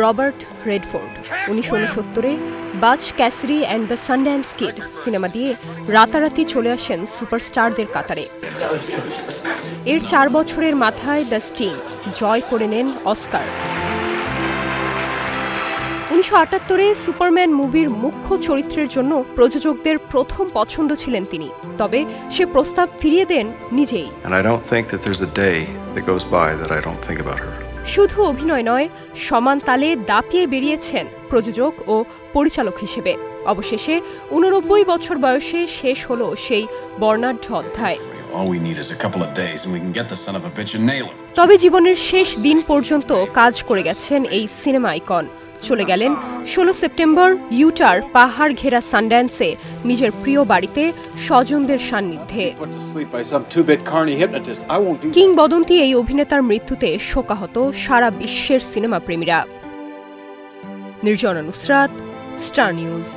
Robert Redford 1969-এ Butch Cassidy and the Sundance Kid সিনেমা দিয়ে রাতারাতি চলে আসেন সুপারস্টারদের কাতারে। এর 4 বছরের মাথায় দ্য স্টিং জয় করে নেন অস্কার। 1978-এ সুপারম্যান মুভির মুখ্য চরিত্রের জন্য প্রযোজকদের প্রথম পছন্দ ছিলেন তিনি, তবে সে প্রস্তাব ফিরিয়ে দেন নিজেই। শুধু অভিনয় নয়, সমান তালে দাপিয়ে বেরিয়েছেন প্রযোজক ও পরিচালক হিসেবে। অবশেষে 89 বছর বয়সে শেষ হলো সেই বর্ণাঢ্য অধ্যায়। তবে জীবনের শেষ দিন পর্যন্ত কাজ করে গেছেন এই সিনেমা আইকন। চলে গেলেন 16 সেপ্টেম্বর ইউটার পাহাড় ঘেরা সানড্যান্সে নিজের প্রিয় বাড়িতে স্বজনদের সান্নিধ্যে। কিংবদন্তি এই অভিনেতার মৃত্যুতে শোকাহত সারা বিশ্বের সিনেমা প্রেমীরা। Nirjana Nusrat, Star news.